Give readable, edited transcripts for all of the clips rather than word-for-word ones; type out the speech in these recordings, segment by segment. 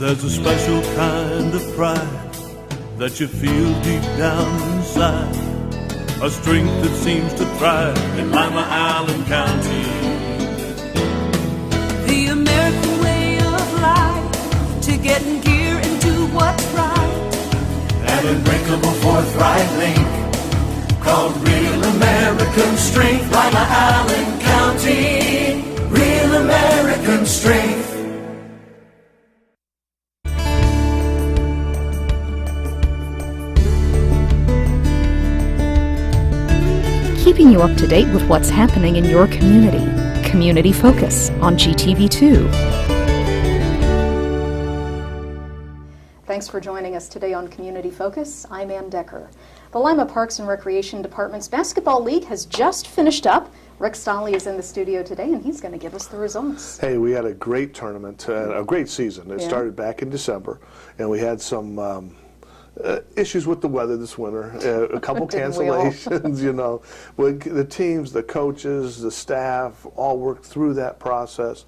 There's a special kind of pride that you feel deep down inside, a strength that seems to thrive in Lima, Allen County. The American way of life, to get in gear and do what's right. An unbreakable forthright link called real American strength. Lima, Allen County, real American strength. Keeping you up to date with what's happening in your community. Community Focus on GTV2. Thanks for joining us today on Community Focus. I'm Ann Decker. The Lima Parks and Recreation Department's basketball league has just finished up. Rick Stolley is in the studio today, and he's going to give us the results. Hey, we had a great tournament, a great season. It started back in December, and we had some issues with the weather this winter, a couple cancellations, you know. The teams, the coaches, the staff all worked through that process.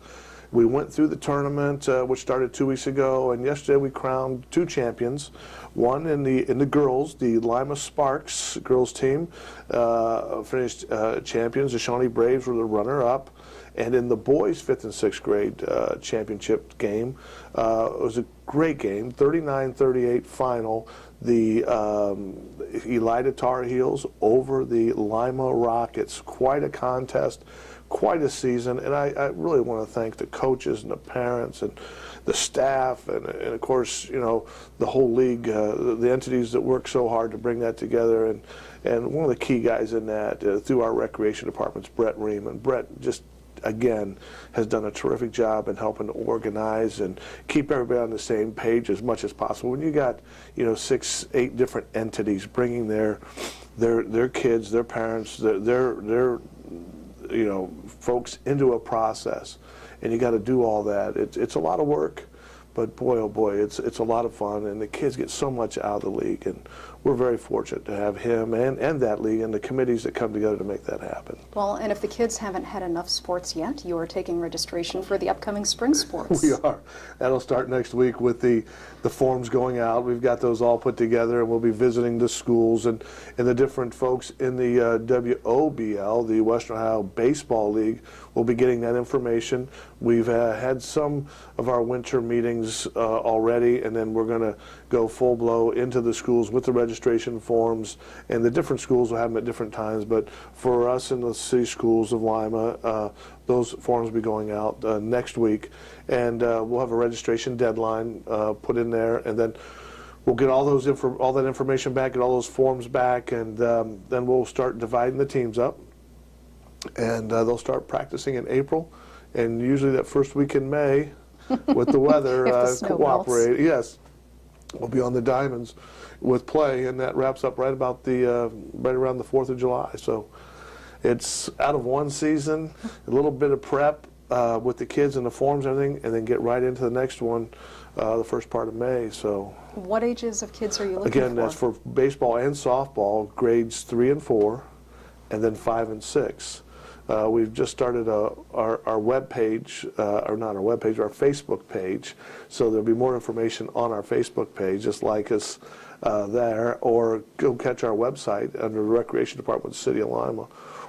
We went through the tournament, which started 2 weeks ago, and yesterday we crowned two champions. One in the girls, the Lima Sparks girls team finished champions. The Shawnee Braves were the runner-up. And in the boys' 5th and 6th grade championship game, it was a great game, 39-38 final. The Elida Tar Heels over the Lima Rockets. Quite a contest, quite a season. And I really want to thank the coaches and the parents and the staff and of course, you know, the whole league, the entities that work so hard to bring that together. And one of the key guys in that, through our recreation department's Brett Ream. And Brett just, again, has done a terrific job in helping to organize and keep everybody on the same page as much as possible. When you got, you know, 6, 8 different entities bringing their kids, their parents, their you know, folks into a process, and you got to do all that. It's a lot of work, but boy, oh boy, it's a lot of fun, and the kids get so much out of the league, and we're very fortunate to have him and that league and the committees that come together to make that happen. Well, and if the kids haven't had enough sports yet, you are taking registration for the upcoming spring sports. We are. That'll start next week with the forms going out. We've got those all put together, and we'll be visiting the schools and the different folks in the WOBL, the Western Ohio Baseball League. We'll be getting that information. We've had some of our winter meetings already, and then we're going to go full blow into the schools with the registration forms, and the different schools will have them at different times, but for us in the city schools of Lima, those forms will be going out next week, and we'll have a registration deadline put in there, and then we'll get all that information back, get all those forms back, and then we'll start dividing the teams up, and they'll start practicing in April, and usually that first week in May, with the weather cooperate. Yes, we'll be on the diamonds with play, and that wraps up right around the 4th of July. So it's out of one season, a little bit of prep with the kids and the forms and everything, and then get right into the next one the first part of May. So what ages of kids are you looking for? Again, that's for baseball and softball, grades 3 and 4, and then 5 and 6. We've just started our web page, or not our web page, our Facebook page. So there'll be more information on our Facebook page. Just like us there, or go catch our website under the Recreation Department of the City of Lima,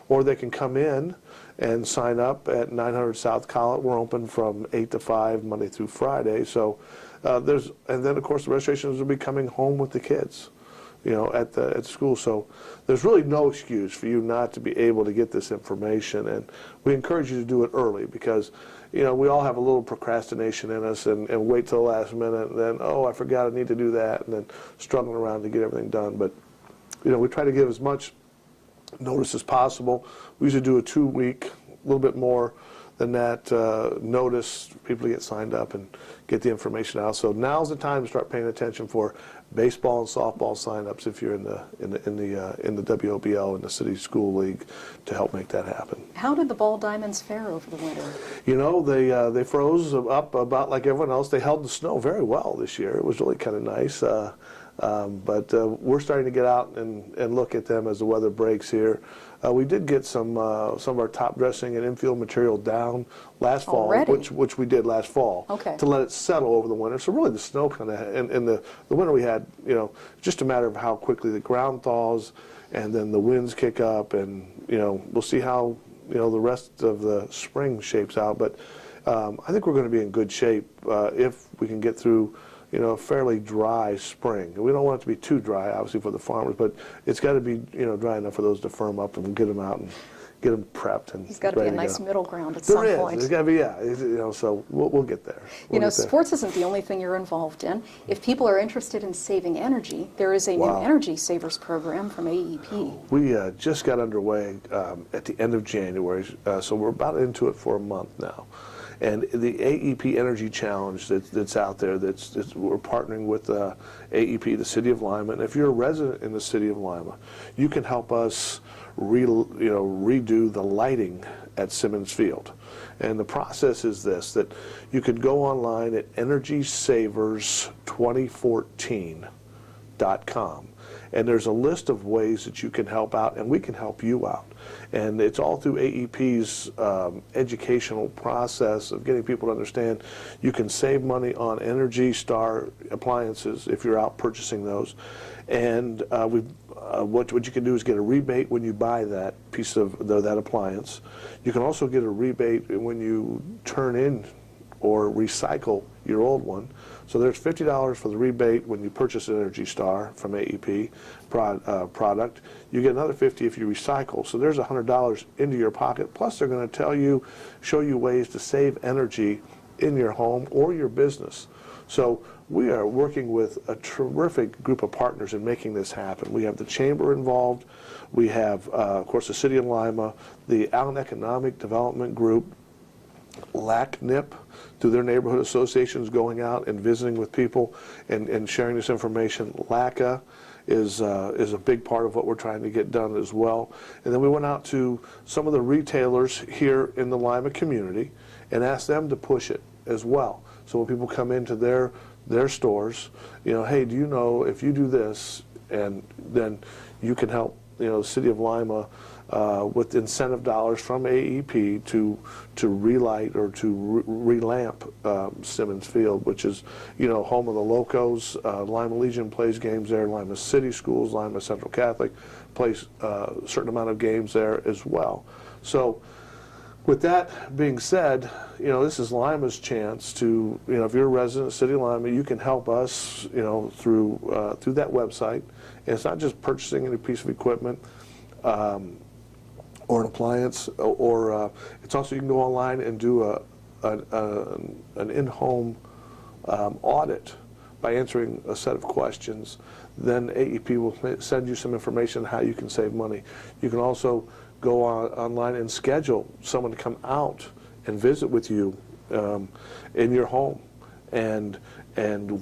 or they can come in and sign up at 900 South Collett. We're open from 8 to 5 Monday through Friday. So and then of course the registrations will be coming home with the kids, you know, at school. So there's really no excuse for you not to be able to get this information, and we encourage you to do it early, because, you know, we all have a little procrastination in us and wait till the last minute, and then, oh, I forgot I need to do that, and then struggling around to get everything done. But, you know, we try to give as much notice as possible. We usually do a 2-week, a little bit more than that notice for people to get signed up and get the information out. So now's the time to start paying attention for baseball and softball signups if you're in the WOBL, in the City School League, to help make that happen. How did the Ball Diamonds fare over the winter? You know, they froze up about like everyone else. They held the snow very well this year. It was really kind of nice. But we're starting to get out and look at them as the weather breaks here. We did get some of our top dressing and infield material down last fall, Already? which we did last fall, Okay. to let it settle over the winter. So really the snow kind of, and the winter we had, just a matter of how quickly the ground thaws and then the winds kick up, and we'll see how the rest of the spring shapes out. But I think we're going to be in good shape if we can get through a fairly dry spring. We don't want it to be too dry, obviously, for the farmers, but it's got to be dry enough for those to firm up and get them out and get them prepped and There's got to be a ready nice go. middle ground at some There is. point. There's got to be, yeah. So we'll get there. We'll get there. Sports isn't the only thing you're involved in. If people are interested in saving energy, there is a Wow. new Energy Savers program from AEP. We just got underway at the end of January, so we're about into it for a month now. And the AEP Energy Challenge that's out there, we're partnering with AEP, the City of Lima. And if you're a resident in the City of Lima, you can help us redo the lighting at Simmons Field. And the process is this, that you could go online at EnergySavers2014.com. And there's a list of ways that you can help out, and we can help you out. And it's all through AEP's educational process of getting people to understand you can save money on Energy Star appliances if you're out purchasing those. And what you can do is get a rebate when you buy that piece of that appliance. You can also get a rebate when you turn in or recycle your old one. So there's $50 for the rebate when you purchase an Energy Star from AEP product. You get another $50 if you recycle. So there's $100 into your pocket. Plus they're going to show you ways to save energy in your home or your business. So we are working with a terrific group of partners in making this happen. We have the Chamber involved. We have, of course, the City of Lima, the Allen Economic Development Group, LACNIP, through their neighborhood associations, going out and visiting with people and sharing this information. LACA is a big part of what we're trying to get done as well. And then we went out to some of the retailers here in the Lima community and asked them to push it as well. So when people come into their stores, hey, do you know if you do this, and then you can help the City of Lima with incentive dollars from AEP to relight or to relamp Simmons Field, which is home of the Locos. Lima Legion plays games there. Lima City Schools, Lima Central Catholic plays a certain amount of games there as well. So with that being said, this is Lima's chance to, if you're a resident of City of Lima, you can help us, through that website. And it's not just purchasing any piece of equipment or an appliance, or it's also you can go online and do an in-home audit by answering a set of questions. Then AEP will send you some information on how you can save money. You can also go online and schedule someone to come out and visit with you in your home and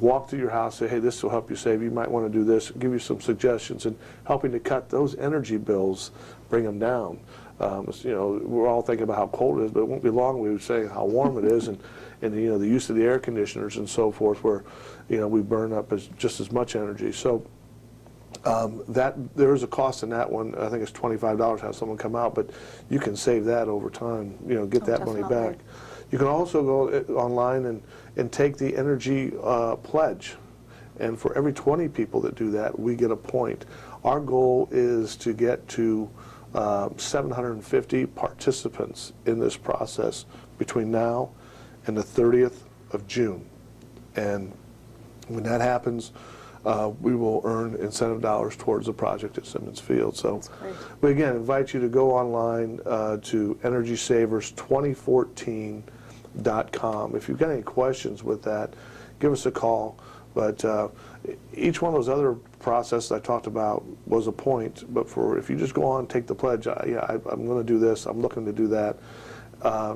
walk through your house, say, hey, this will help you save. You might want to do this, give you some suggestions, and helping to cut those energy bills, bring them down. We're all thinking about how cold it is, but it won't be long we would say how warm it is, and the use of the air conditioners and so forth, where we burn up just as much energy. So that there is a cost in that one. I think it's $25 to have someone come out, but you can save that over time. Get that money back. You can also go online and take the energy pledge, and for every 20 people that do that, we get a point. Our goal is to get to 750 participants in this process between now and the 30th of June, and when that happens, we will earn incentive dollars towards the project at Simmons Field. So we again invite you to go online to EnergySavers2014.com. If you've got any questions with that, give us a call. But each one of those other processes I talked about was a point. But if you just go on and take the pledge, I'm going to do this, I'm looking to do that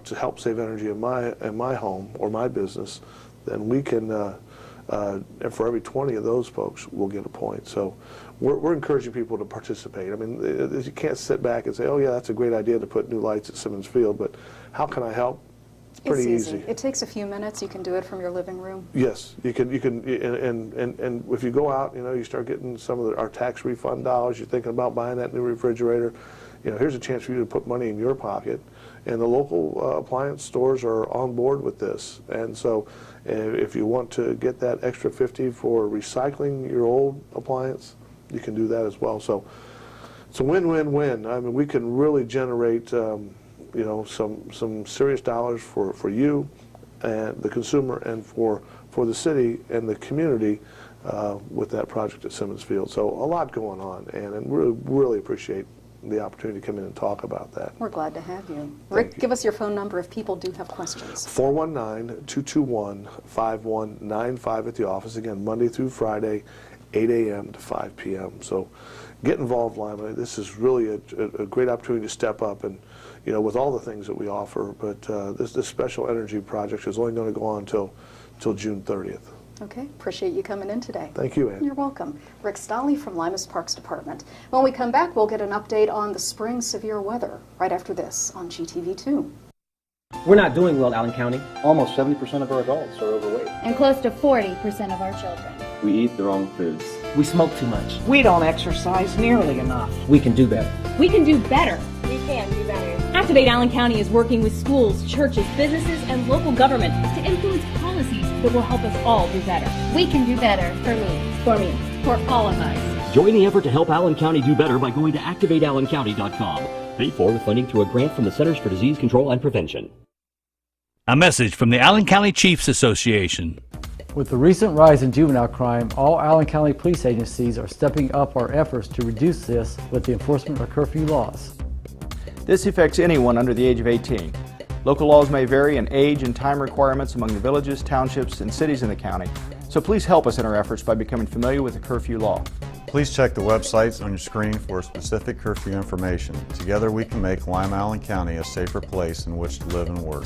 to help save energy in my home or my business, then we can. And for every 20 of those folks, we'll get a point. So we're encouraging people to participate. I mean, you can't sit back and say, oh, yeah, that's a great idea to put new lights at Simmons Field, but how can I help? It's pretty easy. It takes a few minutes. You can do it from your living room. Yes, you can, and if you go out, you start getting some of our tax refund dollars. You're thinking about buying that new refrigerator. here's a chance for you to put money in your pocket. And the local appliance stores are on board with this. And so if you want to get that extra 50 for recycling your old appliance, you can do that as well. So it's a win-win-win. I mean, we can really generate some serious dollars for you and the consumer, and for the city and the community with that project at Simmons Field. So a lot going on, and really appreciate the opportunity to come in and talk about that. We're glad to have you. Rick, give us your phone number if people do have questions. 419-221-5195 at the office. Again, Monday through Friday, 8 a.m. to 5 p.m. So get involved, Lima. This is really a great opportunity to step up, and with all the things that we offer. But this special energy project is only going to go on till June 30th. Okay, appreciate you coming in today. Thank you, Ann. You're welcome. Rick Stolle from Lima's Parks Department. When we come back, we'll get an update on the spring severe weather right after this on GTV2. We're not doing well, Allen County. Almost 70% of our adults are overweight. And close to 40% of our children. We eat the wrong foods. We smoke too much. We don't exercise nearly enough. We can do better. We can do better. We can do better. Activate Allen County is working with schools, churches, businesses, and local government to influence policies that will help us all do better. We can do better. For me, for all of us. Join the effort to help Allen County do better by going to activateallencounty.com. Paid for with funding through a grant from the Centers for Disease Control and Prevention. A message from the Allen County Chiefs Association. With the recent rise in juvenile crime, all Allen County police agencies are stepping up our efforts to reduce this with the enforcement of curfew laws. This affects anyone under the age of 18. Local laws may vary in age and time requirements among the villages, townships, and cities in the county, so please help us in our efforts by becoming familiar with the curfew law. Please check the websites on your screen for specific curfew information. Together we can make Lima Allen County a safer place in which to live and work.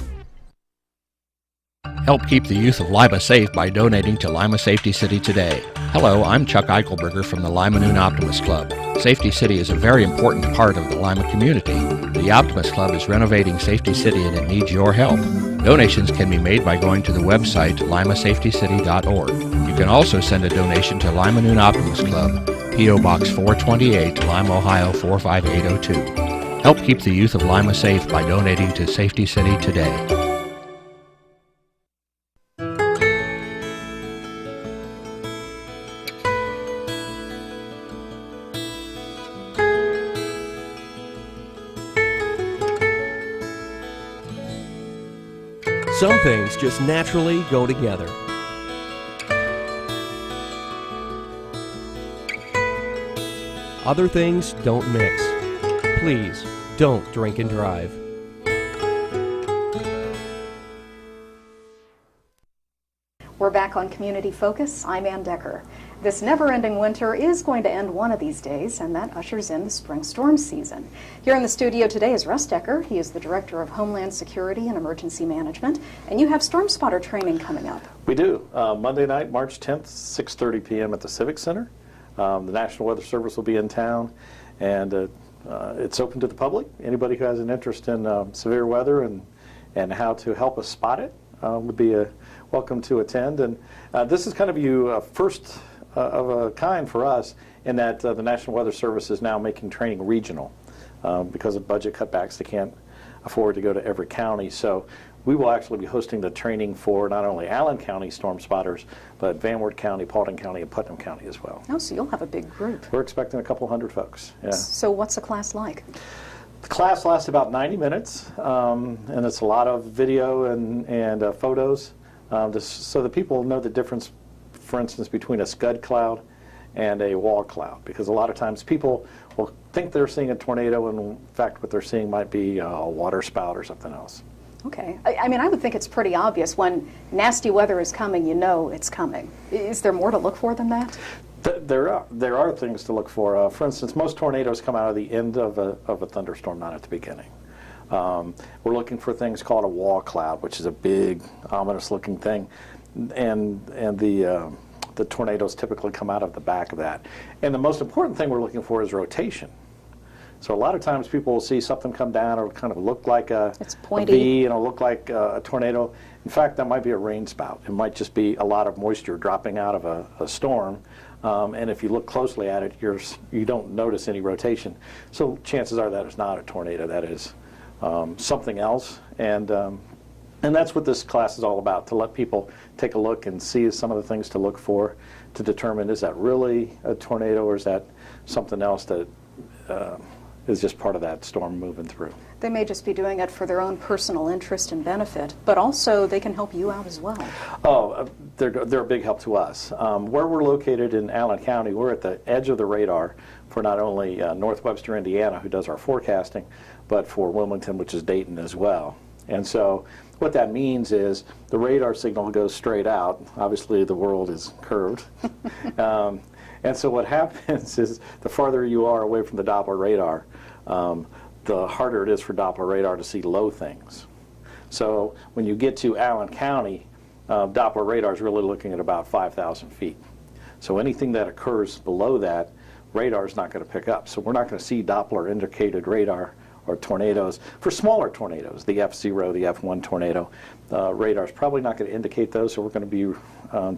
Help keep the youth of Lima safe by donating to Lima Safety City today. Hello, I'm Chuck Eichelberger from the Lima Noon Optimist Club. Safety City is a very important part of the Lima community. The Optimist Club is renovating Safety City and it needs your help. Donations can be made by going to the website limasafetycity.org. You can also send a donation to Lima Noon Optimist Club, P.O. Box 428, Lima, Ohio 45802. Help keep the youth of Lima safe by donating to Safety City today. Some things just naturally go together. Other things don't mix. Please, don't drink and drive. We're back on Community Focus. I'm Ann Decker. This never-ending winter is going to end one of these days, and that ushers in the spring storm season. Here in the studio today is Russ Decker. He is the Director of Homeland Security and Emergency Management, and you have storm spotter training coming up. We do. Monday night, March 10th, 6:30 p.m. at the Civic Center. The National Weather Service will be in town, and it's open to the public. Anybody who has an interest in severe weather and how to help us spot it would be welcome to attend. And this is kind of first of a kind for us in that the National Weather Service is now making training regional. Because of budget cutbacks, they can't afford to go to every county. So we will actually be hosting the training for not only Allen County storm spotters, but Van Wert County, Paulding County, and Putnam County as well. Oh, so you'll have a big group. We're expecting a couple hundred folks. Yeah. So what's the class like? The class lasts about 90 minutes, and it's a lot of video and photos, so that people know the difference, for instance, between a scud cloud and a wall cloud, because a lot of times people will think they're seeing a tornado, and in fact what they're seeing might be a water spout or something else. Okay. I mean, I would think it's pretty obvious when nasty weather is coming, you know it's coming. Is there more to look for than that? There are things to look for. For instance, most tornadoes come out of the end of a thunderstorm, not at the beginning. We're looking for things called a wall cloud, which is a big, ominous-looking thing, and the tornadoes typically come out of the back of that. And the most important thing we're looking for is rotation. So a lot of times people will see something come down or kind of look like a pointy. V, and it'll look like a tornado. In fact, that might be a rain spout. It might just be a lot of moisture dropping out of a storm. And if you look closely at it, you don't notice any rotation. So chances are that it's not a tornado. That is something else. And that's what this class is all about, to let people take a look and see some of the things to look for to determine, is that really a tornado, or is that something else that is just part of that storm moving through. They may just be doing it for their own personal interest and benefit, but also they can help you out as well. Oh, they're a big help to us. Where we're located in Allen County, we're at the edge of the radar for not only North Webster, Indiana, who does our forecasting, but for Wilmington, which is Dayton as well. And so what that means is the radar signal goes straight out. Obviously, the world is curved. And so what happens is the farther you are away from the Doppler radar, the harder it is for Doppler radar to see low things. So when you get to Allen County, Doppler radar is really looking at about 5,000 feet. So anything that occurs below that, radar is not going to pick up. So we're not going to see Doppler indicated radar or tornadoes. For smaller tornadoes, the F0, the F1 tornado, radar is probably not going to indicate those, so we're going to be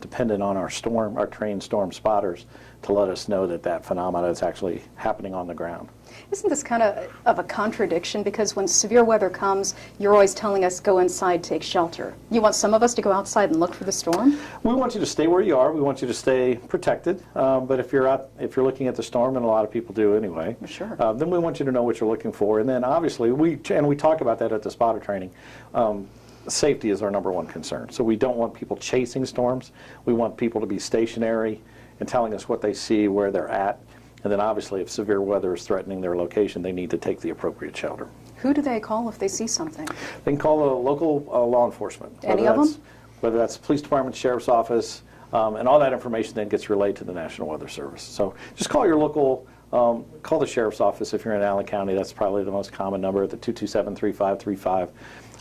dependent on our trained storm spotters to let us know that that phenomena is actually happening on the ground. Isn't this kind of a contradiction? Because when severe weather comes, you're always telling us go inside, take shelter. You want some of us to go outside and look for the storm? We want you to stay where you are. We want you to stay protected. But if you're looking at the storm, and a lot of people do anyway, sure. Then we want you to know what you're looking for. And then obviously we talk about that at the spotter training. Safety is our #1 concern. So we don't want people chasing storms. We want people to be stationary and telling us what they see, where they're at. And then obviously if severe weather is threatening their location, they need to take the appropriate shelter. Who do they call if they see something? They can call the local law enforcement. Any of them? Whether that's police department, sheriff's office, and all that information then gets relayed to the National Weather Service. So just call your local, call the sheriff's office if you're in Allen County. That's probably the most common number, at the 227-3535.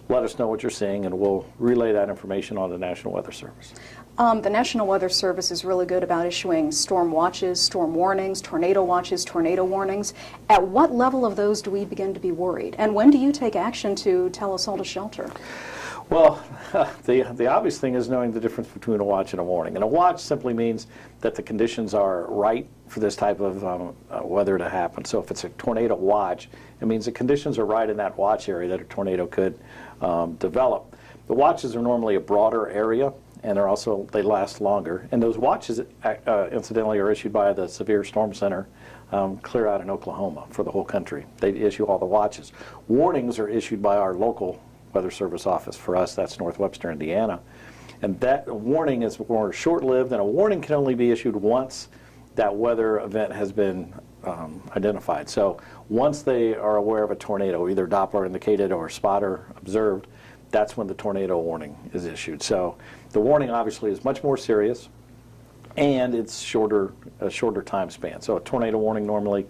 Let us know what you're seeing, and we'll relay that information on the National Weather Service. The National Weather Service is really good about issuing storm watches, storm warnings, tornado watches, tornado warnings. At what level of those do we begin to be worried? And when do you take action to tell us all to shelter? Well, the obvious thing is knowing the difference between a watch and a warning. And a watch simply means that the conditions are right for this type of weather to happen. So if it's a tornado watch, it means the conditions are right in that watch area that a tornado could develop. The watches are normally a broader area, and they last longer. And those watches, incidentally, are issued by the Severe Storm Center clear out in Oklahoma for the whole country. They issue all the watches. Warnings are issued by our local Weather Service office. For us, that's North Webster, Indiana. And that warning is more short-lived, and a warning can only be issued once that weather event has been identified. So once they are aware of a tornado, either Doppler indicated or spotter observed, that's when the tornado warning is issued. So the warning obviously is much more serious, and it's a shorter time span. So a tornado warning normally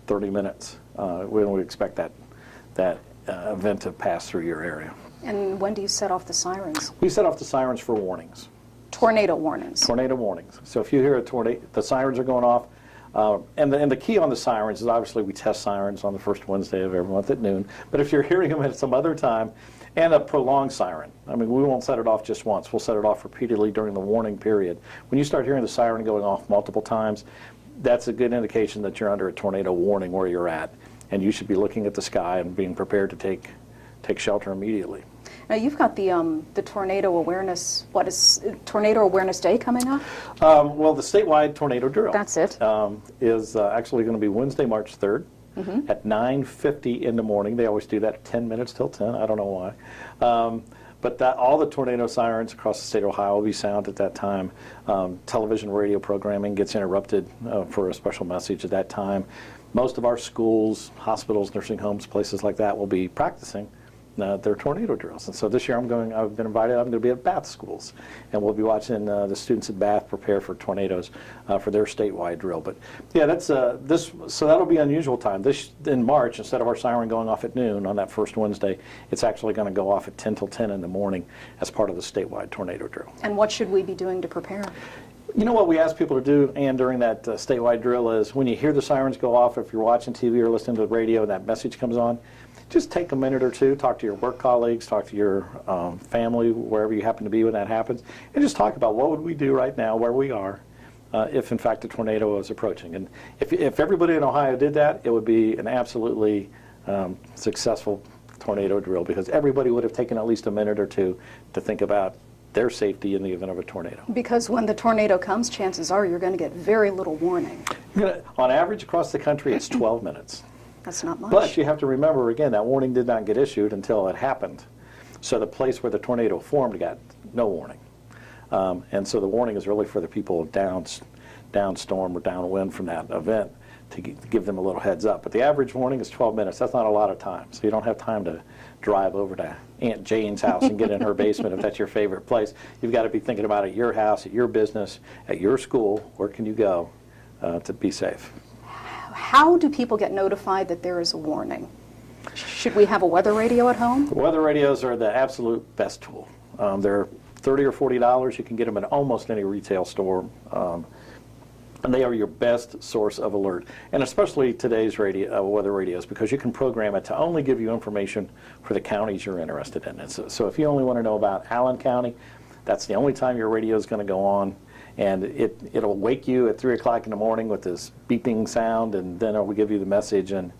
30 minutes. We don't expect that event to pass through your area. And when do you set off the sirens? We set off the sirens for warnings. Tornado warnings. Tornado warnings. So if you hear a tornado, the sirens are going off. And the key on the sirens is obviously we test sirens on the first Wednesday of every month at noon. But if you're hearing them at some other time, and a prolonged siren, I mean, we won't set it off just once. We'll set it off repeatedly during the warning period. When you start hearing the siren going off multiple times, that's a good indication that you're under a tornado warning where you're at. And you should be looking at the sky and being prepared to take shelter immediately. Now you've got the tornado awareness. What is Tornado Awareness Day coming up? Well, the statewide tornado drill. That's it. Is actually going to be Wednesday, March 3rd. At 9:50 in the morning. They always do that 10 minutes till 10. I don't know why. But all the tornado sirens across the state of Ohio will be sound at that time. Television, radio programming gets interrupted for a special message at that time. Most of our schools, hospitals, nursing homes, places like that will be practicing their tornado drills. And so this year I've been invited, I'm going to be at Bath schools. And we'll be watching the students at Bath prepare for tornadoes for their statewide drill. But yeah, that's so that'll be unusual time. In March, instead of our siren going off at noon on that first Wednesday, it's actually going to go off at 10 till 10 in the morning as part of the statewide tornado drill. And what should we be doing to prepare? You know what we ask people to do, and during that statewide drill, is when you hear the sirens go off, if you're watching TV or listening to the radio and that message comes on, just take a minute or two, talk to your work colleagues, talk to your family, wherever you happen to be when that happens, and just talk about what would we do right now where we are if in fact a tornado was approaching. And if everybody in Ohio did that, it would be an absolutely successful tornado drill, because everybody would have taken at least a minute or two to think about their safety in the event of a tornado. Because when the tornado comes, chances are you're going to get very little warning. On average across the country, it's 12 minutes. That's not much. But you have to remember, again, that warning did not get issued until it happened. So the place where the tornado formed got no warning. And so the warning is really for the people downstorm or downwind from that event to give them a little heads up. But the average warning is 12 minutes. That's not a lot of time. So you don't have time to drive over to Aunt Jane's house and get in her basement if that's your favorite place. You've got to be thinking about it at your house, at your business, at your school. Where can you go to be safe? How do people get notified that there is a warning? Should we have a weather radio at home? Weather radios are the absolute best tool. They're $30 or $40. You can get them at almost any retail store. And they are your best source of alert. And especially today's weather radios, because you can program it to only give you information for the counties you're interested in. And so if you only want to know about Allen County, that's the only time your radio is going to go on. And it'll wake you at 3 o'clock in the morning with this beeping sound, and then it will give you the message. And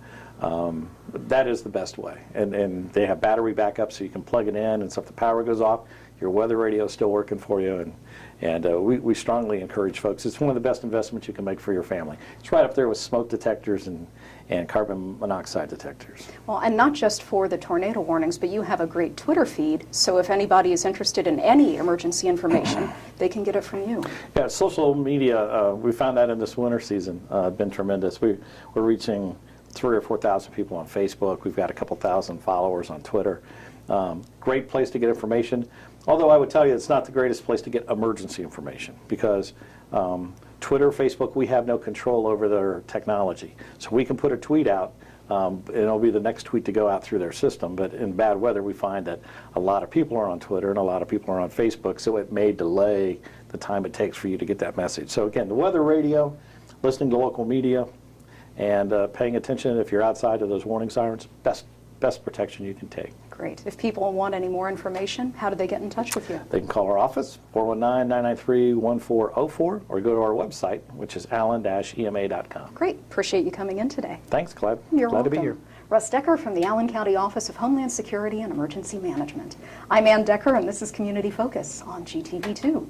that is the best way. And they have battery backup, so you can plug it in, and so if the power goes off, your weather radio is still working for you. And we strongly encourage folks. It's one of the best investments you can make for your family. It's right up there with smoke detectors and carbon monoxide detectors. Well, and not just for the tornado warnings, but you have a great Twitter feed, so if anybody is interested in any emergency information, they can get it from you. Yeah, social media, we found that in this winter season, been tremendous. We're reaching 3,000 or 4,000 people on Facebook. We've got a couple thousand followers on Twitter. Great place to get information. Although I would tell you it's not the greatest place to get emergency information, because Twitter, Facebook, we have no control over their technology. So we can put a tweet out, and it'll be the next tweet to go out through their system. But in bad weather, we find that a lot of people are on Twitter and a lot of people are on Facebook, so it may delay the time it takes for you to get that message. So again, the weather radio, listening to local media, and paying attention if you're outside of those warning sirens, best protection you can take. Great. If people want any more information, how do they get in touch with you? They can call our office, 419-993-1404, or go to our website, which is allen-ema.com. Great. Appreciate you coming in today. Thanks, Glad. You're Glad welcome. to be here. Russ Decker from the Allen County Office of Homeland Security and Emergency Management. I'm Ann Decker, and this is Community Focus on GTV2.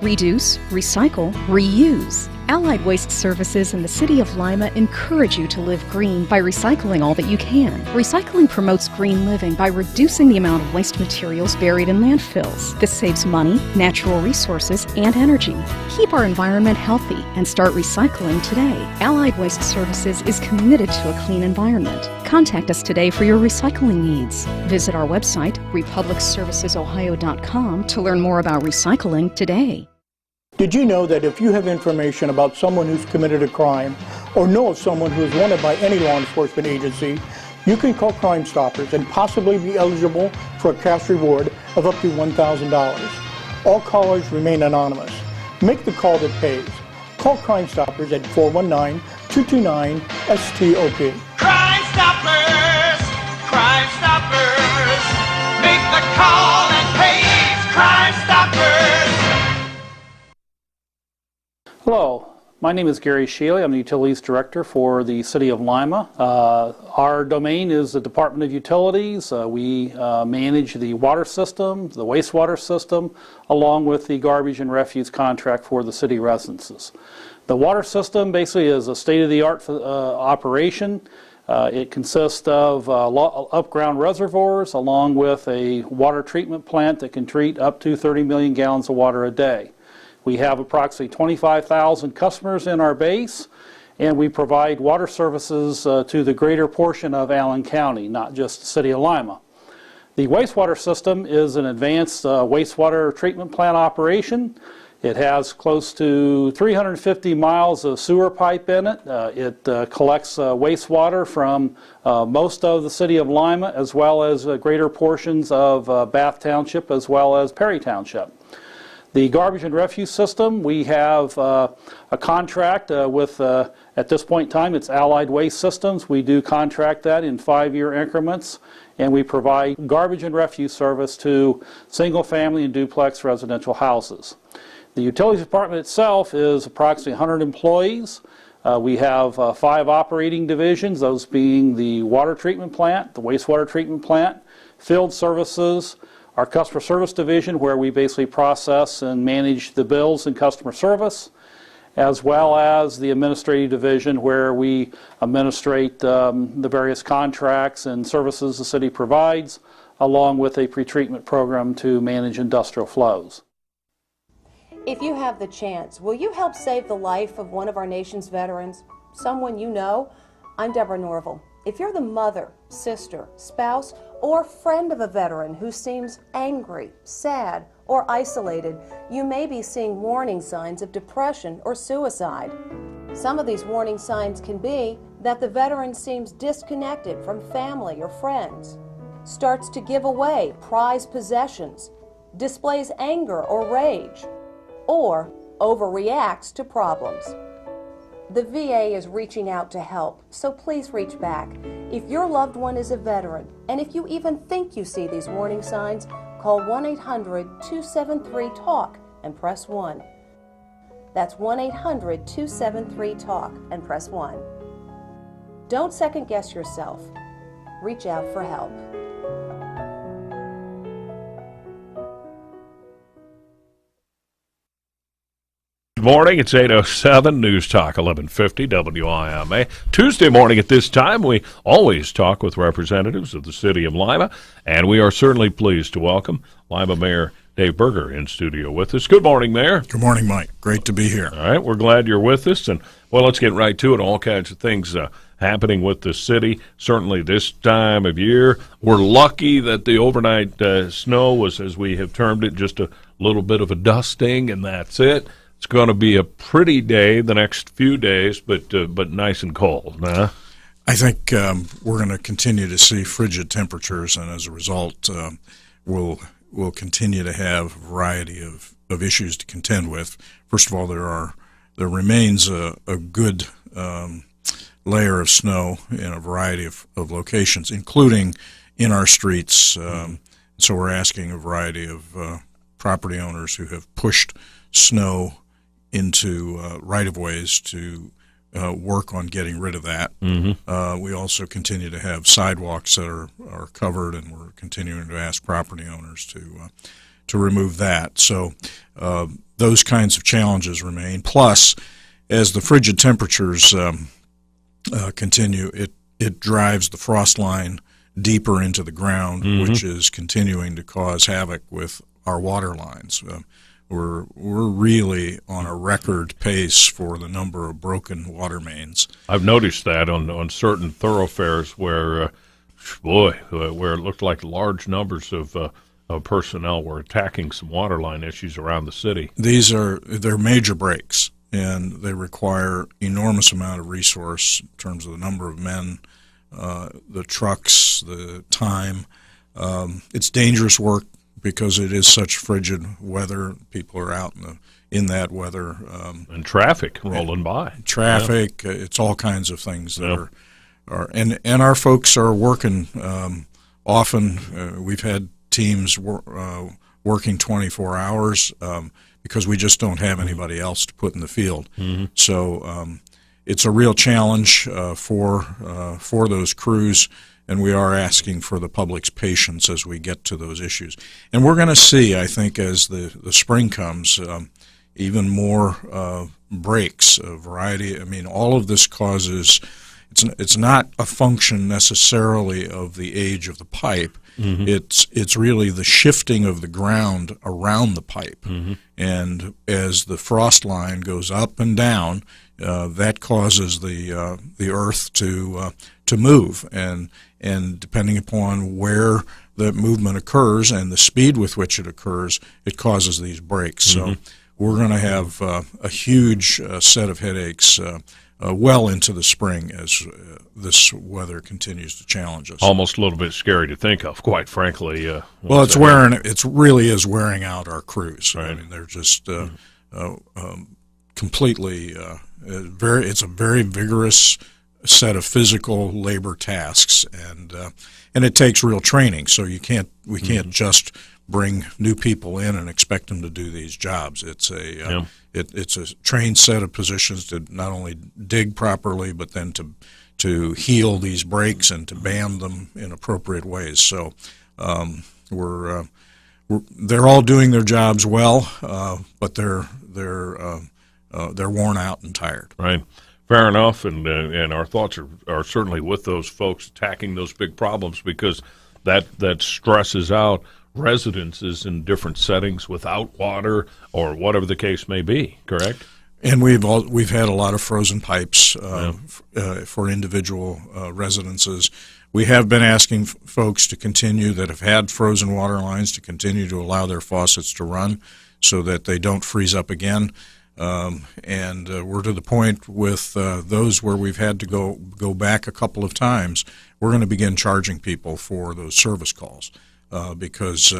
Reduce, recycle, reuse. Allied Waste Services and the City of Lima encourage you to live green by recycling all that you can. Recycling promotes green living by reducing the amount of waste materials buried in landfills. This saves money, natural resources, and energy. Keep our environment healthy and start recycling today. Allied Waste Services is committed to a clean environment. Contact us today for your recycling needs. Visit our website, republicservicesohio.com, to learn more about recycling today. Did you know that if you have information about someone who's committed a crime or know of someone who is wanted by any law enforcement agency, you can call Crime Stoppers and possibly be eligible for a cash reward of up to $1,000. All callers remain anonymous. Make the call that pays. Call Crime Stoppers at 419-229-STOP. Crime Stoppers! Crime Stoppers! Make the call and pays! Crime Stoppers! Hello, my name is Gary Shealy. I'm the Utilities Director for the City of Lima. Our domain is the Department of Utilities. We manage the water system, the wastewater system, along with the garbage and refuse contract for the city residences. The water system basically is a state-of-the-art operation. It consists of up-ground reservoirs along with a water treatment plant that can treat up to 30 million gallons of water a day. We have approximately 25,000 customers in our base, and we provide water services to the greater portion of Allen County, not just the city of Lima. The wastewater system is an advanced wastewater treatment plant operation. It has close to 350 miles of sewer pipe in it. It collects wastewater from most of the city of Lima, as well as greater portions of Bath Township, as well as Perry Township. The garbage and refuse system, we have a contract with, at this point in time, it's Allied Waste Systems. We do contract that in 5-year increments, and we provide garbage and refuse service to single-family and duplex residential houses. The utilities department itself is approximately 100 employees. We have 5 operating divisions, those being the water treatment plant, the wastewater treatment plant, field services, our customer service division where we basically process and manage the bills and customer service, as well as the administrative division where we administrate the various contracts and services the city provides, along with a pretreatment program to manage industrial flows. If you have the chance, will you help save the life of one of our nation's veterans? Someone you know? I'm Deborah Norville. If you're the mother, sister, spouse, or friend of a veteran who seems angry, sad, or isolated, you may be seeing warning signs of depression or suicide. Some of these warning signs can be that the veteran seems disconnected from family or friends, starts to give away prized possessions, displays anger or rage, or overreacts to problems. The VA is reaching out to help, so please reach back. If your loved one is a veteran, and if you even think you see these warning signs, call 1-800-273-TALK and press 1. That's 1-800-273-TALK and press 1. Don't second guess yourself. Reach out for help. Good morning. It's 8:07 News Talk 1150 WIMA. Tuesday morning at this time, we always talk with representatives of the city of Lima, and we are certainly pleased to welcome Lima Mayor Dave Berger in studio with us. Good morning, Mayor. Good morning, Mike. Great to be here. All right, we're glad you're with us, and well, let's get right to it. All kinds of things happening with the city. Certainly this time of year, we're lucky that the overnight snow was, as we have termed it, just a little bit of a dusting, and that's it. It's going to be a pretty day the next few days, but nice and cold. Huh? I think we're going to continue to see frigid temperatures, and as a result, we'll continue to have a variety of issues to contend with. First of all, there remains a good layer of snow in a variety of locations, including in our streets. So we're asking a variety of property owners who have pushed snow into right-of-ways to work on getting rid of that. Mm-hmm. We also continue to have sidewalks that are covered, and we're continuing to ask property owners to remove that. So those kinds of challenges remain. Plus, as the frigid temperatures continue, it drives the frost line deeper into the ground, mm-hmm. which is continuing to cause havoc with our water lines. We're really on a record pace for the number of broken water mains. I've noticed that on certain thoroughfares where it looked like large numbers of personnel were attacking some water line issues around the city. They're major breaks, and they require enormous amount of resource in terms of the number of men, the trucks, the time. It's dangerous work, because it is such frigid weather. People are out in that weather. And traffic rolling by. Traffic, yeah. It's all kinds of things that are and our folks are working often. We've had teams working 24 hours because we just don't have anybody else to put in the field. Mm-hmm. So it's a real challenge for those crews. And we are asking for the public's patience as we get to those issues. And we're going to see, I think, as the spring comes, even more breaks, a variety. I mean, all of this causes, it's it's not a function necessarily of the age of the pipe. Mm-hmm. It's really the shifting of the ground around the pipe, Mm-hmm. and as the frost line goes up and down, that causes the earth to move, and depending upon where the movement occurs and the speed with which it occurs, it causes these breaks. Mm-hmm. So we're going to have a huge set of headaches well into the spring as this weather continues to challenge us. Almost a little bit scary to think of, quite frankly. Well, it really is wearing out our crews. Right. I mean, they're just completely it's a very vigorous set of physical labor tasks, and it takes real training. So we can't just bring new people in and expect them to do these jobs. It's it's a trained set of positions to not only dig properly, but then to heal these breaks and to band them in appropriate ways. So they're all doing their jobs well, but they're worn out and tired. Right. Fair enough, and our thoughts are certainly with those folks tackling those big problems, because that stresses out residences in different settings without water or whatever the case may be. Correct. And we've had a lot of frozen pipes for individual residences. We have been asking folks to continue that have had frozen water lines to continue to allow their faucets to run so that they don't freeze up again. And we're to the point with those where we've had to go back a couple of times. We're going to begin charging people for those service calls because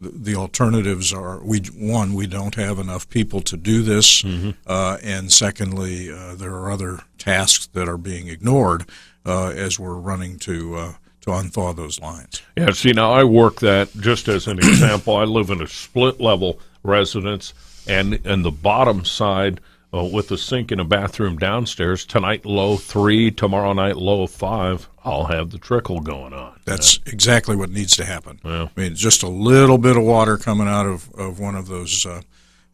the alternatives are, we don't have enough people to do this, Mm-hmm. and secondly, there are other tasks that are being ignored as we're running to unthaw those lines. Yeah, see, now I work that, just as an example, I live in a split-level residence, and the bottom side with the sink and a bathroom downstairs, tonight low 3, tomorrow night low 5, I'll have the trickle going on. That's exactly what needs to happen. Yeah. I mean, just a little bit of water coming out of one of those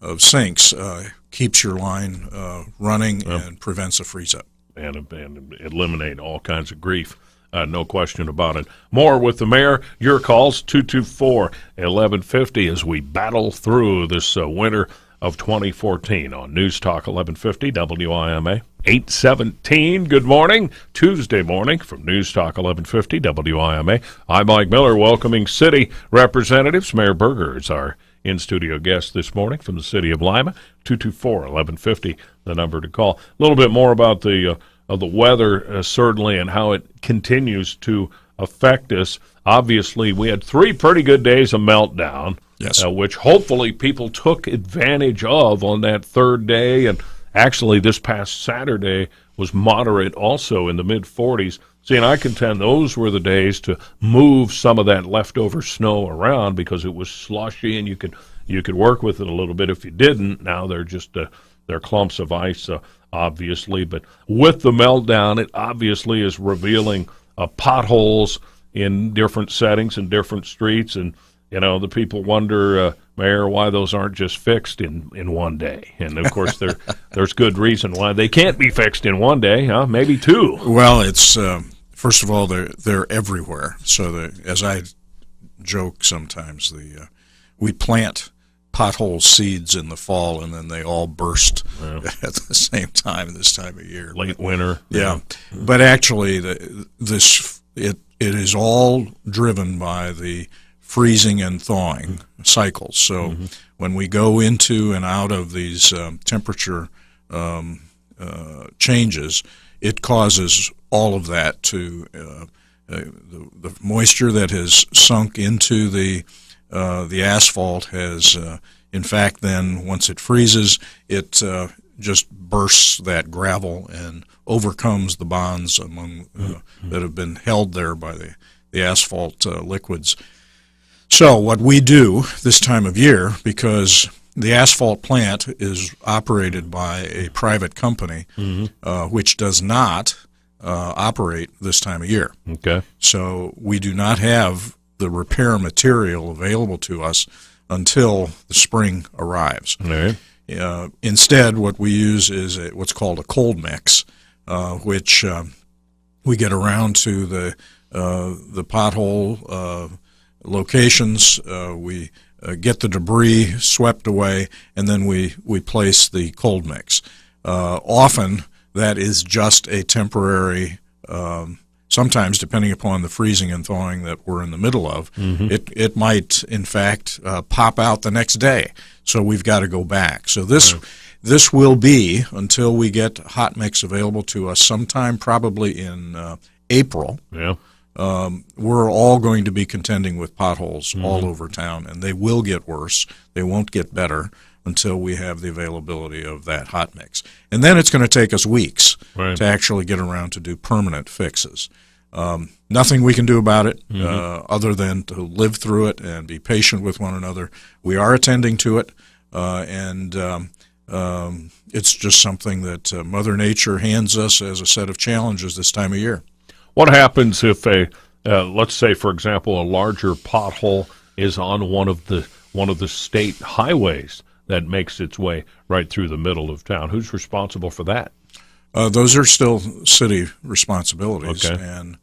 of sinks keeps your line running and prevents a freeze-up. And eliminate all kinds of grief. No question about it. More with the mayor. Your calls, 224-1150, as we battle through this winter of 2014 on News Talk 1150 WIMA. 8:17. Good morning. Tuesday morning from News Talk 1150 WIMA. I'm Mike Miller, welcoming city representatives. Mayor Berger is our in-studio guest this morning from the city of Lima. 224-1150, the number to call. A little bit more about the weather, certainly, and how it continues to affect us. Obviously, we had 3 pretty good days of meltdown, yes, which hopefully people took advantage of on that third day. And actually, this past Saturday was moderate, also in the mid-40s. See, and I contend those were the days to move some of that leftover snow around, because it was slushy and you could work with it a little bit. If you didn't, now they're just they're clumps of ice, obviously. But with the meltdown, it obviously is revealing potholes in different settings and different streets. And, you know, the people wonder, Mayor, why those aren't just fixed in one day. And, of course, there's good reason why they can't be fixed in one day, huh? Maybe 2. Well, it's first of all, they're everywhere. So as I joke sometimes, we plant pothole seeds in the fall, and then they all burst at the same time this time of year. Late winter. Yeah. But actually, it is all driven by the freezing and thawing cycles. So when we go into and out of these temperature changes, it causes all of that to the moisture that has sunk into the asphalt has, in fact, then once it freezes, it just bursts that gravel and overcomes the bonds among that have been held there by the asphalt liquids. So what we do this time of year, because the asphalt plant is operated by a private company, which does not operate this time of year. Okay. So we do not have the repair material available to us until the spring arrives. All right. Instead, what we use is what's called a cold mix, which we get around to the pothole locations. We get the debris swept away, and then we place the cold mix. Often that is just a temporary, sometimes depending upon the freezing and thawing that we're in the middle of, it might in fact pop out the next day. So we've got to go back. So this will be, until we get hot mix available to us sometime probably in April. Yeah. We're all going to be contending with potholes all over town, and they will get worse. They won't get better until we have the availability of that hot mix. And then it's going to take us weeks to actually get around to do permanent fixes. Nothing we can do about it other than to live through it and be patient with one another. We are attending to it, and it's just something that Mother Nature hands us as a set of challenges this time of year. What happens if let's say, for example, a larger pothole is on one of the state highways that makes its way right through the middle of town? Who's responsible for that? Those are still city responsibilities, Okay. and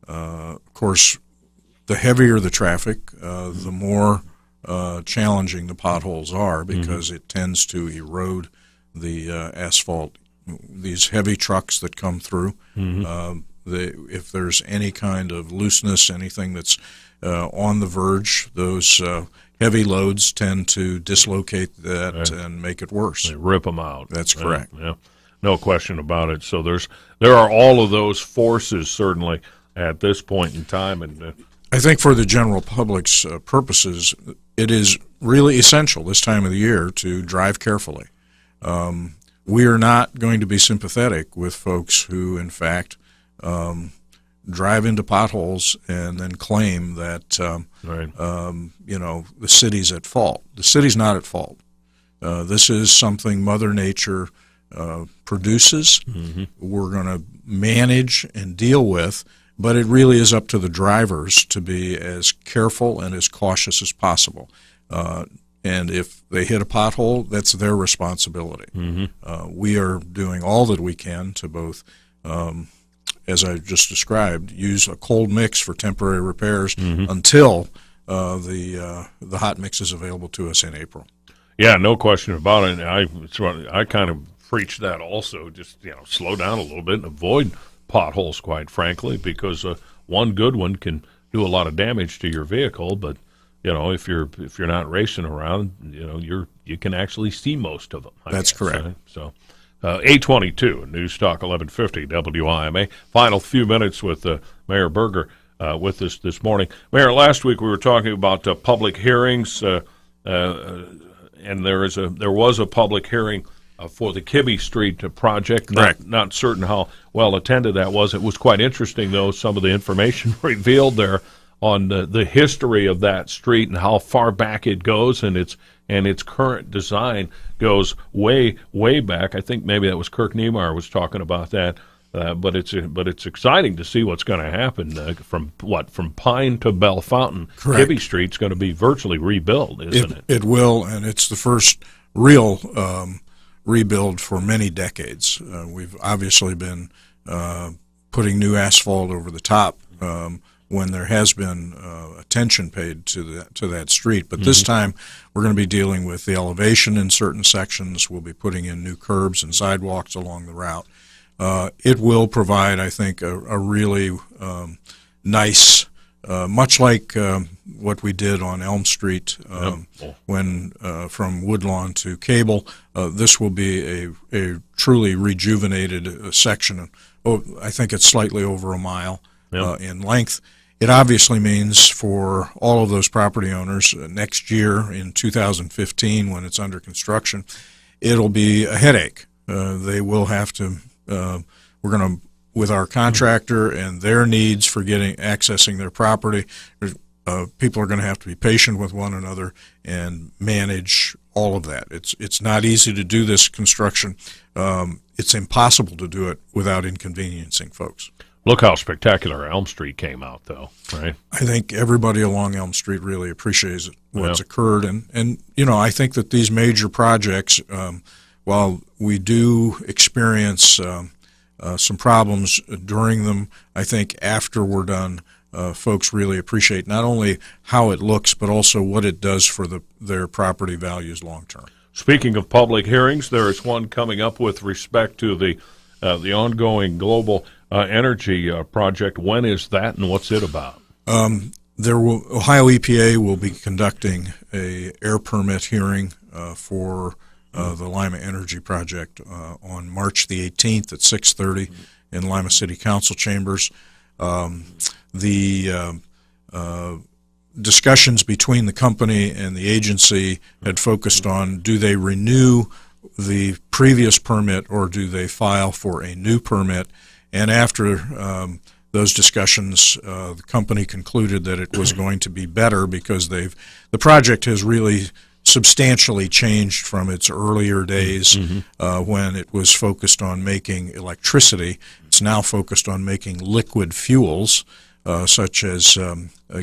of course, the heavier the traffic, the more challenging the potholes are, because it tends to erode the asphalt. These heavy trucks that come through, if there's any kind of looseness, anything that's on the verge, those heavy loads tend to dislocate that and make it worse. They rip them out. That's correct. Yeah. No question about it. So there are all of those forces certainly at this point in time, and I think for the general public's purposes, it is really essential this time of the year to drive carefully. We are not going to be sympathetic with folks who, in fact, drive into potholes and then claim that the city's at fault. The city's not at fault. This is something Mother Nature produces. We're going to manage and deal with, but it really is up to the drivers to be as careful and as cautious as possible. And if they hit a pothole, that's their responsibility. We are doing all that we can to both, as I just described, use a cold mix for temporary repairs until the hot mix is available to us in April. yeah, no question about it. I kind of preach that also. Just slow down a little bit and avoid potholes, quite frankly, because one good one can do a lot of damage to your vehicle, but if you're not racing around, you can actually see most of them. That's correct. Right? So, 8:22 News Talk 1150 WIMA. Final few minutes with Mayor Berger with us this morning. Mayor, last week we were talking about public hearings, and there was a public hearing for the Kibbe Street project. Not certain how well attended that was. It was quite interesting, though, some of the information revealed there on the history of that street and how far back it goes, and its current design goes way, way back. I think maybe that was Kirk Niemeyer was talking about that. But it's exciting to see what's going to happen from Pine to Bell Fountain. Correct. Kibbe Street's going to be virtually rebuilt, isn't it? It will, and it's the first real rebuild for many decades. We've obviously been putting new asphalt over the top when there has been attention paid to that street. But this time we're going to be dealing with the elevation in certain sections. We'll be putting in new curbs and sidewalks along the route. It will provide, I think, a really nice, much like what we did on Elm Street when from Woodlawn to Cable. This will be a truly rejuvenated section. I think it's slightly over a mile in length. It obviously means for all of those property owners next year in 2015 when it's under construction, it'll be a headache. They will have to we're going to, with our contractor and their needs for accessing their property, people are going to have to be patient with one another and manage all of that. It's not easy to do this construction. It's impossible to do it without inconveniencing folks. Look how spectacular Elm Street came out, though, right? I think everybody along Elm Street really appreciates what's occurred. And I think that these major projects, while we do experience some problems during them. I think after we're done, folks really appreciate not only how it looks, but also what it does for their property values long term. Speaking of public hearings, there is one coming up with respect to the ongoing global energy project. When is that, and what's it about? Ohio EPA will be conducting a air permit hearing for the Lima Energy Project on March the 18th at 6:30 in Lima City Council chambers. The discussions between the company and the agency had focused on, do they renew the previous permit or do they file for a new permit? And after those discussions, the company concluded that it was going to be better because the project has really substantially changed from its earlier days when it was focused on making electricity. It's now focused on making liquid fuels, such as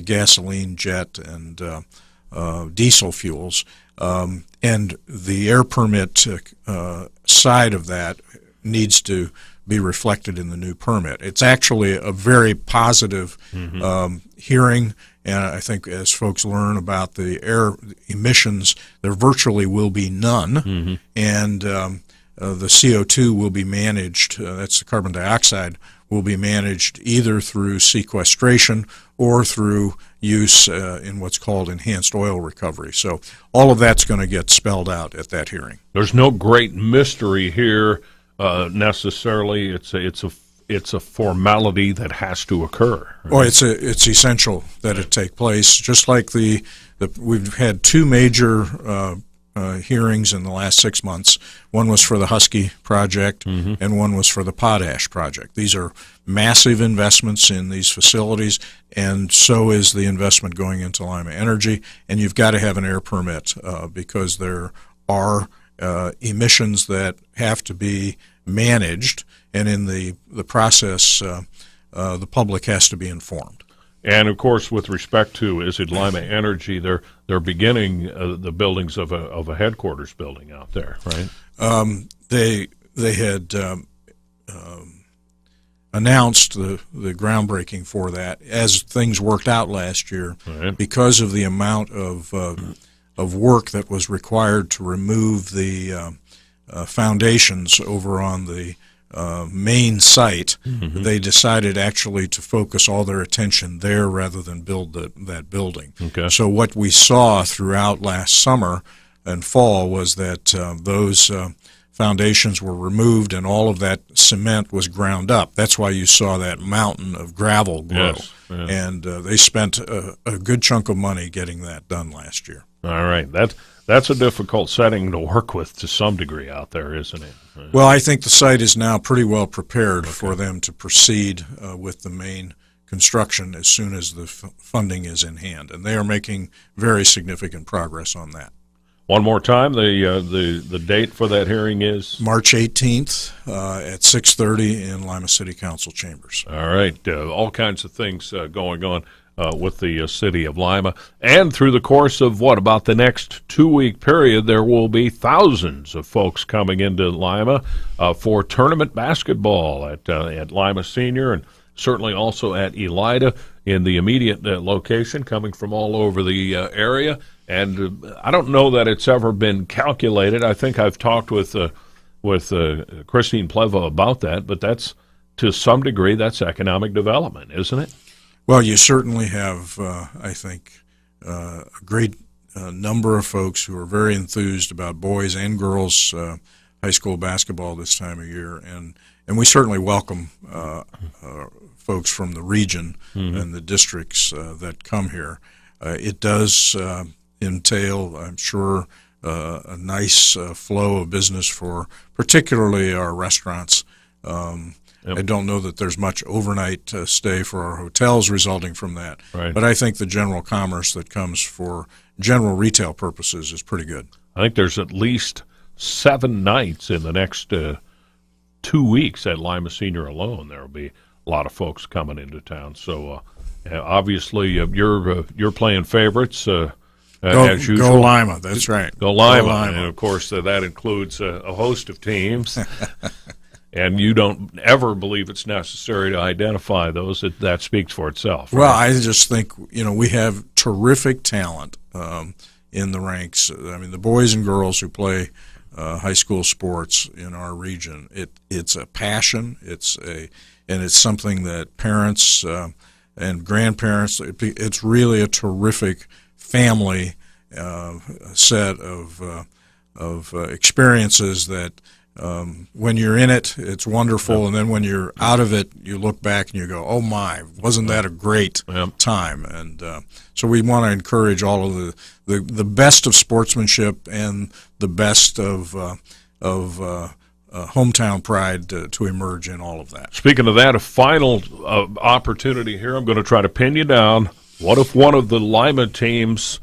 gasoline, jet, and diesel fuels. And the air permit side of that needs to be reflected in the new permit. It's actually a very positive hearing, and I think as folks learn about the air emissions, there virtually will be none, and the CO2 will be managed, that's the carbon dioxide, will be managed either through sequestration or through use in what's called enhanced oil recovery. So all of that's going to get spelled out at that hearing. There's no great mystery here necessarily. It's a formality that has to occur. Right? Well, it's essential that it take place. Just like we've had two major hearings in the last 6 months. One was for the Husky project, and one was for the Potash project. These are massive investments in these facilities, and so is the investment going into Lima Energy. And you've got to have an air permit because there are emissions that have to be managed, and in the process, the public has to be informed. And of course, with respect to Lima Energy, they're beginning the buildings of a headquarters building out there, right? They had announced the groundbreaking for that as things worked out last year, right, because of the amount of work that was required to remove the foundations over on the main site. They decided actually to focus all their attention there rather than build that building. Okay. So what we saw throughout last summer and fall was that those foundations were removed and all of that cement was ground up. That's why you saw that mountain of gravel grow. Yes, yeah. And they spent a good chunk of money getting that done last year. All right. That's a difficult setting to work with to some degree out there, isn't it? Well, I think the site is now pretty well prepared for them to proceed with the main construction as soon as the funding is in hand, and they are making very significant progress on that. One more time, the date for that hearing is? March 18th at 6:30 in Lima City Council chambers. All right. All kinds of things going on with the city of Lima. And through the course of, about the next 2-week period, there will be thousands of folks coming into Lima for tournament basketball at Lima Senior, and certainly also at Elida in the immediate location, coming from all over the area. And I don't know that it's ever been calculated. I think I've talked with Christine Pleva about that, but that's, to some degree, that's economic development, isn't it? Well, you certainly have, I think, a great number of folks who are very enthused about boys and girls high school basketball this time of year, and we certainly welcome folks from the region and the districts that come here. It does entail, I'm sure, a nice flow of business for particularly our restaurants. Yep. I don't know that there's much overnight stay for our hotels resulting from that, right, but I think the general commerce that comes for general retail purposes is pretty good. I think there's at least 7 nights in the next 2 weeks at Lima Senior alone. There will be a lot of folks coming into town. So obviously you're playing favorites as usual. Go Lima, that's right. Go Lima. Go Lima. And of course that includes a host of teams. and you don't ever believe it's necessary to identify those, that speaks for itself. Right? Well, I just think, we have terrific talent in the ranks. I mean, the boys and girls who play high school sports in our region, it's a passion. And it's something that parents and grandparents. It's really a terrific family set of experiences that. When you're in it, it's wonderful, and then when you're out of it, you look back and you go, "Oh my, wasn't that a great time?" And so we want to encourage all of the best of sportsmanship and the best of hometown pride to emerge in all of that. Speaking of that, a final opportunity here. I'm going to try to pin you down. What if one of the Lima teams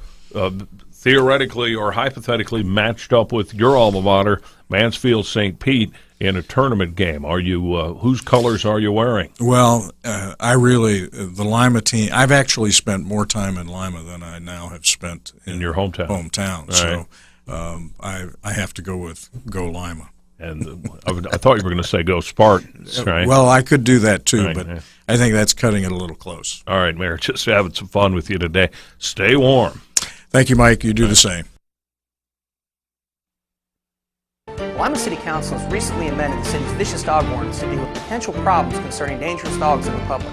theoretically or hypothetically matched up with your alma mater, Mansfield St. Pete, in a tournament game? Are you whose colors are you wearing? Well, the Lima team, I've actually spent more time in Lima than I now have spent in your hometown. So I have to go Lima. And I thought you were going to say go Spartans, right? Well, I could do that too, but I think that's cutting it a little close. All right, Mayor, just having some fun with you today. Stay warm. Thank you, Mike. You do the same. Lima City Council has recently amended the city's vicious dog ordinance to deal with potential problems concerning dangerous dogs in the public.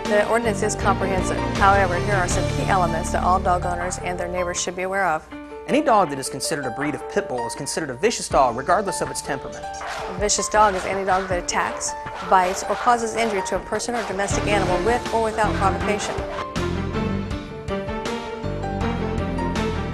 The ordinance is comprehensive. However, here are some key elements that all dog owners and their neighbors should be aware of. Any dog that is considered a breed of pit bull is considered a vicious dog regardless of its temperament. A vicious dog is any dog that attacks, bites, or causes injury to a person or domestic animal with or without provocation.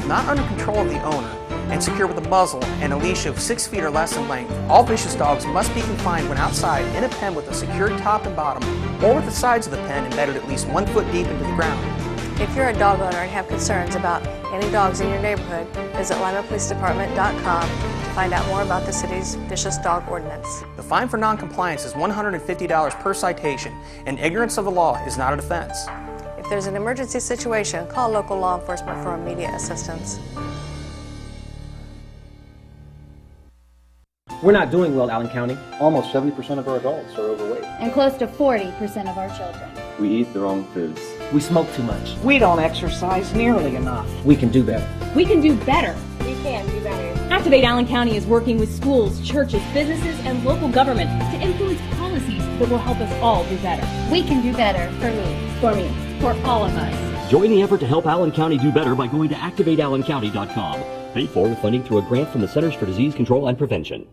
Not under control of the owner and secure with a muzzle and a leash of 6 feet or less in length, all vicious dogs must be confined when outside in a pen with a secured top and bottom, or with the sides of the pen embedded at least 1 foot deep into the ground. If you're a dog owner and have concerns about any dogs in your neighborhood, visit limapolicedepartment.com to find out more about the city's vicious dog ordinance. The fine for noncompliance is $150 per citation, and ignorance of the law is not a defense. If there's an emergency situation, call local law enforcement for immediate assistance. We're not doing well, Allen County. Almost 70% of our adults are overweight. And close to 40% of our children. We eat the wrong foods. We smoke too much. We don't exercise nearly enough. We can do better. We can do better. We can do better. Activate Allen County is working with schools, churches, businesses, and local government to influence policies that will help us all do better. We can do better for me, for all of us. Join the effort to help Allen County do better by going to activateallencounty.com. Paid for with funding through a grant from the Centers for Disease Control and Prevention.